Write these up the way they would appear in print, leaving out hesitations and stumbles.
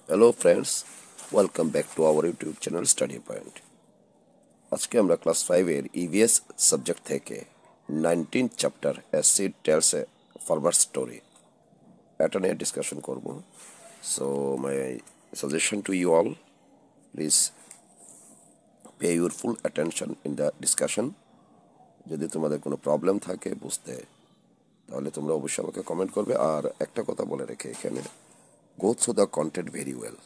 Hello friends, welcome back to our YouTube channel Study Point. আজকে আমরা class 5-এর EVS subject থেকে 19th chapter a seed tells a forward story এটা নিয়ে discussion করব। So my suggestion to you all, please pay your full attention in the discussion. যদি তোমাদের কোনো প্রবলেম থাকে বুঝতে, তাহলে তোমরা অবশ্যই আমাকে কমেন্ট করবে। আর একটা কথা বলে রেখে এখানে, go through the content very well.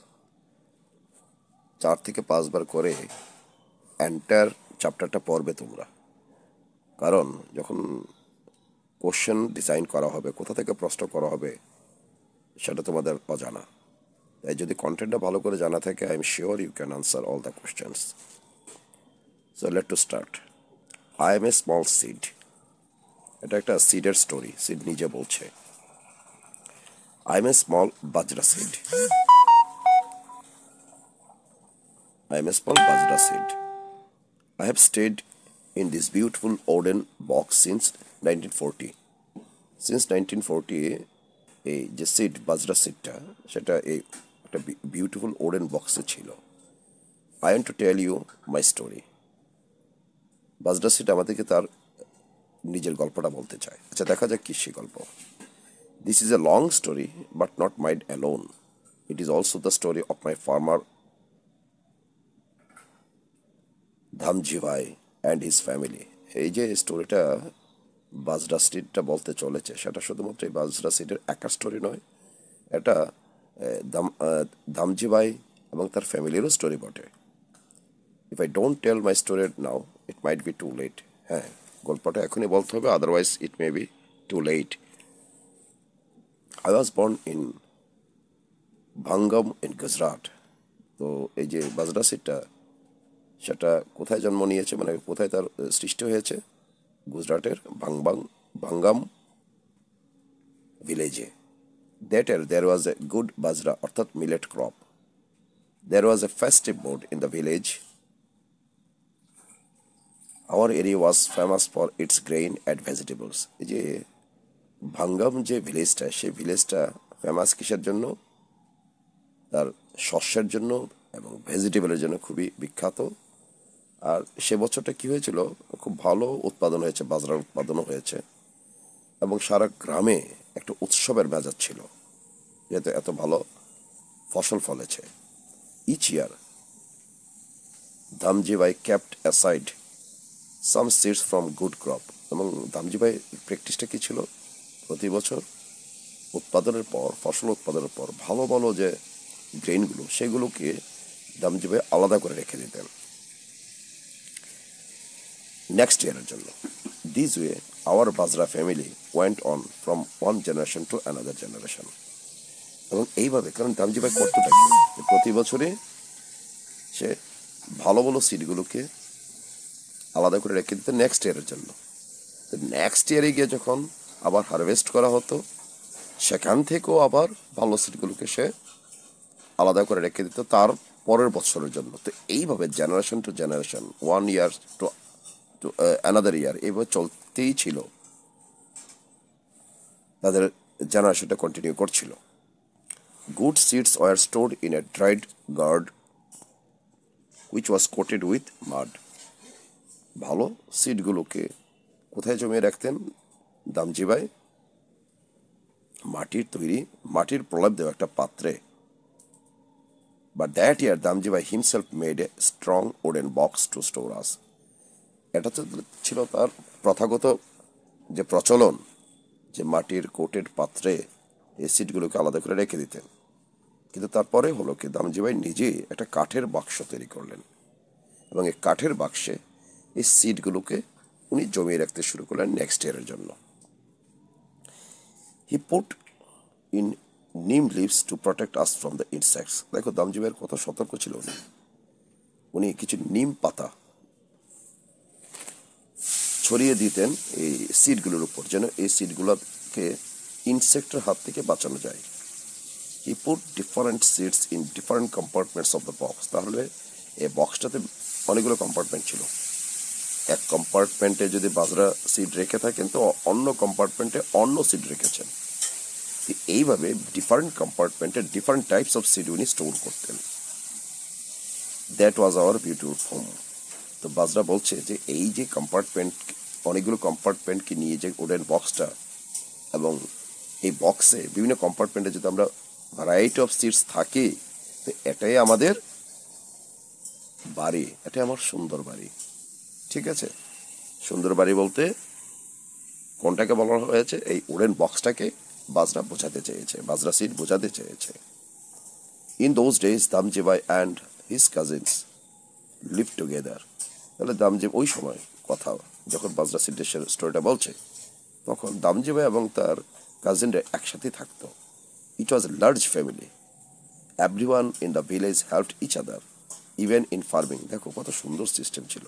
4 থেকে 5 বার করে এন্টায়ার চ্যাপ্টারটা পড়বে তোমরা, কারণ যখন কোশ্চেন ডিজাইন করা হবে, কোথা থেকে প্রশ্ন করা হবে সেটা তোমাদের অজানা। তাই যদি কন্টেন্টটা ভালো করে জানা থাকে, I am sure you can answer all the questions. So let to start. I am a small seed. এটা একটা সিডের স্টোরি। সিড নিজে বলছে, I am a small bajra seed. I am a small bajra seed. I have stayed in this beautiful wooden box since 1940. Since 1940 এই যে seed, বাজরা সিডটা, সেটা এই একটা বিউটিফুল ওডেন বক্সে ছিল। I want to tell you my story. Bajra seed আমাদেরকে তার নিজের গল্পটা বলতে চায়। আচ্ছা, দেখা যাক কি সে গল্প। This is a long story but not mine alone. It is also the story of my farmer Dhamji bhai and his family. এই যে স্টোরিটা বাজরা সিডটা বলতে চলেছে, সেটা শুধুমাত্র এই বাজরা সিডের একা স্টোরি নয়, এটা ধামজি ভাই এবং তার ফ্যামিলিরও স্টোরি বটে। If I don't tell my story now, it might be too late. হ্যাঁ, গল্পটা এখনই বলতে হবে, otherwise it may be too late. I was born in Bhangam in Gujarat. তো এই যে বাজরা সিডটা, সেটা কোথায় জন্ম নিয়েছে, মানে কোথায় তার সৃষ্টি হয়েছে? গুজরাটের ভাঙ্গাম ভিলেজে। That year there was a good bajra অর্থাৎ millet crop. There was a festive mood in the village. Our area was famous for its grain and vegetables. এই যে ভাঙ্গাম যে ভিলেজটা, সেই ভিলেজটা ফেমাস কিসের জন্য? তার শস্যের জন্য এবং ভেজিটেবলের জন্য খুবই বিখ্যাত। আর সে বছরটা কি হয়েছিল, খুব ভালো উৎপাদন হয়েছে, বাজরার উৎপাদনও হয়েছে, এবং সারা গ্রামে একটা উৎসবের মেজাজ ছিল, যেহেতু এত ভালো ফসল ফলেছে। Each year Dhamjibhai kept aside some seeds from good crop. এবং ধামজিভাই প্র্যাকটিসটা কি ছিল? প্রতি বছর উৎপাদনের পর, ফসল উৎপাদনের পর ভালো ভালো যে গ্রেইনগুলো, সেগুলোকে ধামজিভাই আলাদা করে রেখে দিতেন নেক্সট ইয়ারের জন্য। This way our bajra family went on from one generation to another generation. এবং এইভাবে, কারণ ধামজিভাই করতে থাকে প্রতি বছরে সে ভালো ভালো সিডগুলোকে আলাদা করে রেখে দিতে নেক্সট ইয়ারের জন্য। তো নেক্সট ইয়ারে গিয়ে যখন আবার হারভেস্ট করা হতো, সেখান থেকেও আবার ভালো সিডগুলোকে সে আলাদা করে রেখে দিত তার পরের বছরের জন্য। তো এইভাবে generation to generation, one year to to another year, এইভাবে চলতেই ছিল, তাদের জেনারেশনটা কন্টিনিউ করছিল। Good seeds were stored in a dried gourd which was coated with mud. ভালো সিডগুলোকে কোথায় জমিয়ে রাখতেন দামজিভাই? মাটির প্রলেপ দেওয়া একটা পাত্রে। But that year Damjibai himself made a strong wooden box to store us. এটা তো ছিল তার প্রথাগত যে প্রচলন, যে মাটির কোটেড পাত্রে এই সিটগুলোকে আলাদা করে রেখে দিতেন। কিন্তু তারপরে হলো কি, দামজিভাই নিজে একটা কাঠের বাক্স তৈরি করলেন, এবং এই কাঠের বাক্সে এই সিটগুলোকে উনি জমিয়ে রাখতে শুরু করলেন নেক্সট ইয়ারের জন্য। He put in neem leaves to protect us from the insects. দেখো, দামজিভাইয়ের কত সতর্ক ছিল উনি কিছু নিম পাতা ছড়িয়ে দিতেন এই সিডগুলোর উপর, যেন এই সিডগুলোকে ইনসেক্টের হাত থেকে বাঁচানো যায়। He put different seeds in different compartments of the box. তাহলে এই বক্সটাতে অনেকগুলো কম্পার্টমেন্ট ছিল। এক কম্পার্টমেন্টে যদি বাজরা সিড রেখে থাকেন, তো অন্য কম্পার্টমেন্টে অন্য সিড রেখেছেন। এইভাবে ডিফারেন্ট কম্পার্টমেন্টে ডিফারেন্ট টাইপস অফ সিড উনি স্টোর করতেন। That was our beautiful home. তো বাজরা বলছে যে এই যে কম্পার্টমেন্ট, অনেকগুলো কম্পার্টমেন্টকে নিয়ে যে উডেন বক্সটা, এবং এই বক্সে বিভিন্ন কম্পার্টমেন্টে যদি আমরা ভ্যারাইটি অফ সিটস থাকি, তো এটাই আমাদের বাড়ি, এটাই আমার সুন্দর বাড়ি। ঠিক আছে, সুন্দর বাড়ি বলতে কোনটাকে বলা হয়েছে? এই উডেন বক্সটাকে বাজরা বোঝাতে চেয়েছে, বাজরা সিট বোঝাতে চেয়েছে। In those days Damjibhai and his cousins live together. তাহলে দামজিভ ওই সময় কথা, যখন বাজরা সিটের স্টোরিটা বলছে, তখন দামজিভাই এবং তার কাজিনরা একসাথে থাকতো। It was a large family, everyone in the village helped each other even in farming. দেখো কত সুন্দর সিস্টেম ছিল,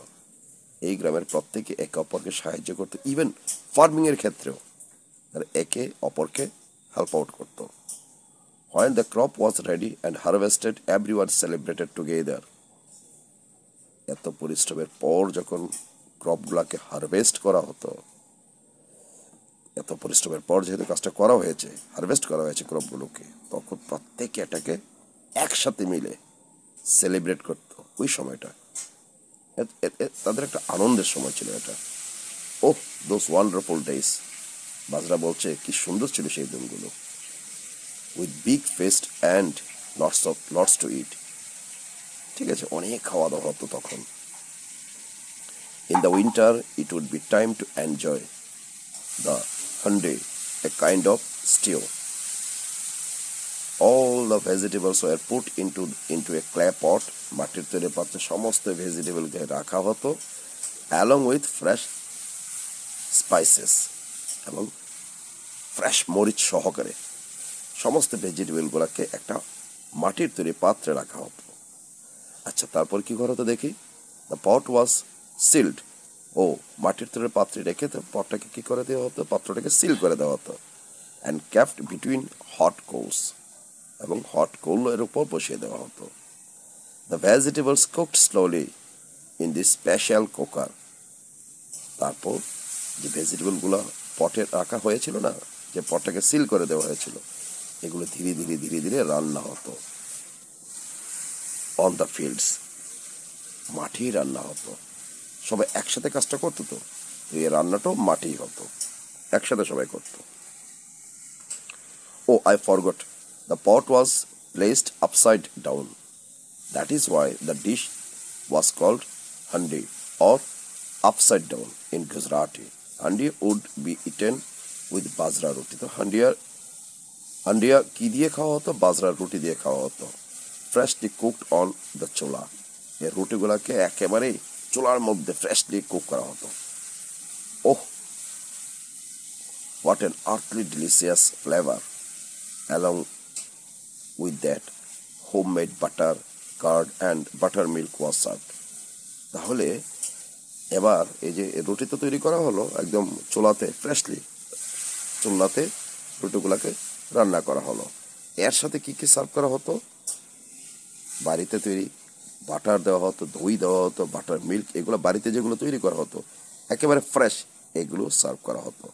এই গ্রামের প্রত্যেকে একে অপরকে সাহায্য করতো, ইভেন ফার্মিংয়ের ক্ষেত্রেও তারা একে অপরকে হেল্প আউট করতো। When the crop was ready and harvested, everyone celebrated together. এত পরিশ্রমের পর যখন ক্রপগুলোকে হারভেস্ট করা হতো, এত পরিশ্রমের পর যেহেতু কাজটা করা হয়েছে, হারভেস্ট করা হয়েছে ক্রপগুলোকে, তখন প্রত্যেকে এটাকে একসাথে মিলে সেলিব্রেট করতো। ওই সময়টা তাদের একটা আনন্দের সময় ছিল এটা। Oh those wonderful days. Bajra বলছে কি সুন্দর ছিল সেই দিনগুলো। With big feast and lots to eat. ঠিক আছে, অনেক খাওয়া দাওয়া হতো তখন। In the winter it would be time to enjoy the handi, a kind of stew. All the vegetables were put into a clay pot. মাটির তৈরি পাত্রে সমস্ত ভেজিটেবলকে রাখা হতো, অ্যালং উইথ ফ্রেশ স্পাইসেস, এবং ফ্রেশ মরিচ সহকারে সমস্ত ভেজিটেবলগুলোকে একটা মাটির তৈরি পাত্রে রাখা হতো। আচ্ছা, তারপর কি করা হতো দেখি? The pot was sealed. ও মাটির তৈরি পাত্রে রেখে পটটাকে কি করে দেওয়া হতো? পাত্রটাকে সিল করে দেওয়া হতো। অ্যান্ড ক্যাপ্ট বিটুইন হট কোলস, এবং হট কোলের উপর বসিয়ে দেওয়া হতো। The vegetables cooked slowly in the special cooker. তারপর যে ভেজিটেবলগুলো পটে রাখা হয়েছিল না, যে পটটাকে সিল করে দেওয়া হয়েছিল, এগুলো ধীরে ধীরে ধীরে ধীরে রান্না হতো অন দ্য ফিল্ডস। মাঠেই রান্না হতো, সবাই একসাথে কাজটা করতো। তো এই রান্নাটাও মাঠেই হতো, একসাথে সবাই করতো। Oh I forgot, the pot was placed upside down. That is why the dish was called handi or upside down in Gujarati. Handi would be eaten with bajra roti. তো হান্ডিয়া কি দিয়ে খাওয়া হতো? বাজরার রুটি দিয়ে খাওয়া হতো। Freshly cooked on the chula. এই রুটিগুলাকে একেবারেই চুলার মধ্যে ফ্রেশলি কুক করা হতো। Oh, what an earthly delicious flavour. Along with that home made butter, curd and butter milk was served. তাহলে এবার এই যে রুটি তো তৈরি করা হলো একদম চুলাতে, ফ্রেশলি চুলাতে রুটিগুলাকে রান্না করা হলো। এর সাথে কি কি সার্ভ করা হতো? বাড়িতে তৈরি বাটার দেওয়া হতো, দই দেওয়া হতো, বাটার মিল্ক, এগুলো বাড়িতে যেগুলো তৈরি করা হতো একেবারে ফ্রেশ, এগুলো সার্ভ করা হতো।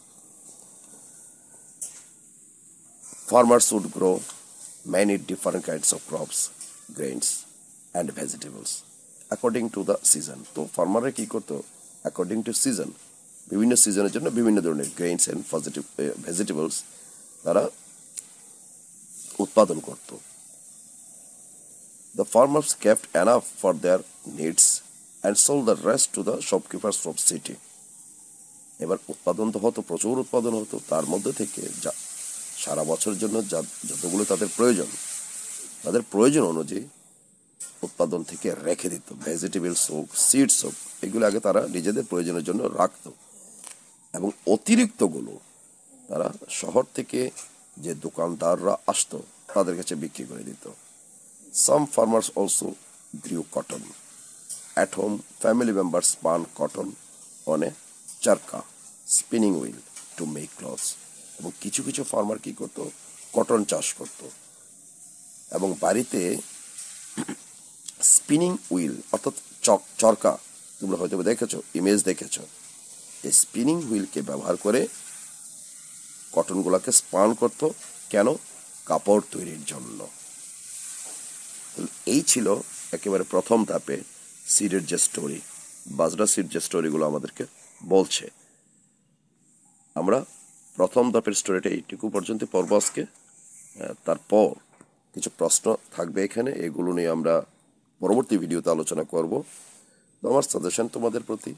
Farmers would grow many different kinds of crops, grains and vegetables according to the season. তো ফার্মাররা কি করতো? অ্যাকর্ডিং টু সিজন, বিভিন্ন সিজনের জন্য বিভিন্ন ধরনের গ্রেইনস অ্যান্ড ভেজিটেবলস তারা উৎপাদন করত। The farmers kept enough for their needs and sold the rest to the shopkeepers from city. এবার উৎপাদন তো হতো, প্রচুর উৎপাদন হতো, তার মধ্যে থেকে যা সারা বছরের জন্য যতগুলো তাদের প্রয়োজন অনুযায়ী উৎপাদন থেকে রেখে দিত। ভেজিটেবলস হোক, সিডস হোক, এগুলো আগে তারা নিজেদের প্রয়োজনের জন্য রাখত, এবং অতিরিক্তগুলো তারা শহর থেকে যে দোকানদাররা আসতো তাদের কাছে বিক্রি করে দিত। Some farmers also grew cotton. At home, family members spun cotton on a charka spinning wheel to make clothes. এবং কিছু কিছু ফার্মার কি করতো? কটন চাষ করত, এবং বাড়িতে স্পিনিং হুইল অর্থাৎ চরকা, তোমরা হয়তো দেখেছো, ইমেজ দেখেছো, এই স্পিনিং হুইলকে ব্যবহার করে কটনগুলোকে স্পান করত কেন? কাপড় তৈরির জন্য। এই ছিল একেবারে প্রথম ধাপে সিডের যে স্টোরি, বাজরা সিড যে স্টোরিগুলো আমাদেরকে বলছে। আমরা প্রথম ধাপের স্টোরিটা এইটুকু পর্যন্ত পড়ব আজকে। তারপর কিছু প্রশ্ন থাকবে এখানে, এগুলো নিয়ে আমরা পরবর্তী ভিডিওতে আলোচনা করব। তো আমার সাজেশন তোমাদের প্রতি,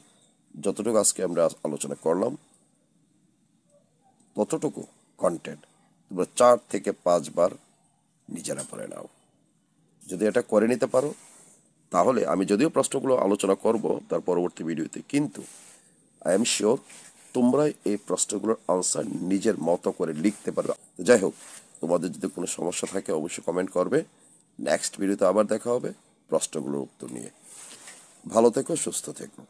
যতটুকু আজকে আমরা আলোচনা করলাম ততটুকু কন্টেন্ট তোমরা 4 থেকে 5 বার নিজেরা পড়ে নাও। যদি এটা করে নিতে পারো তাহলে আমি যদিও প্রশ্নগুলো আলোচনা করব তার পরবর্তী ভিডিওতে, কিন্তু আই এম শিওর তোমরা এই প্রশ্নগুলোর আনসার নিজের মতো করে লিখতে পারবে। যাই হোক, তোমাদের যদি কোনো সমস্যা থাকে অবশ্যই কমেন্ট করবে। নেক্সট ভিডিওতে আবার দেখা হবে প্রশ্নগুলোর উত্তর নিয়ে। ভালো থেকো, সুস্থ থেকো।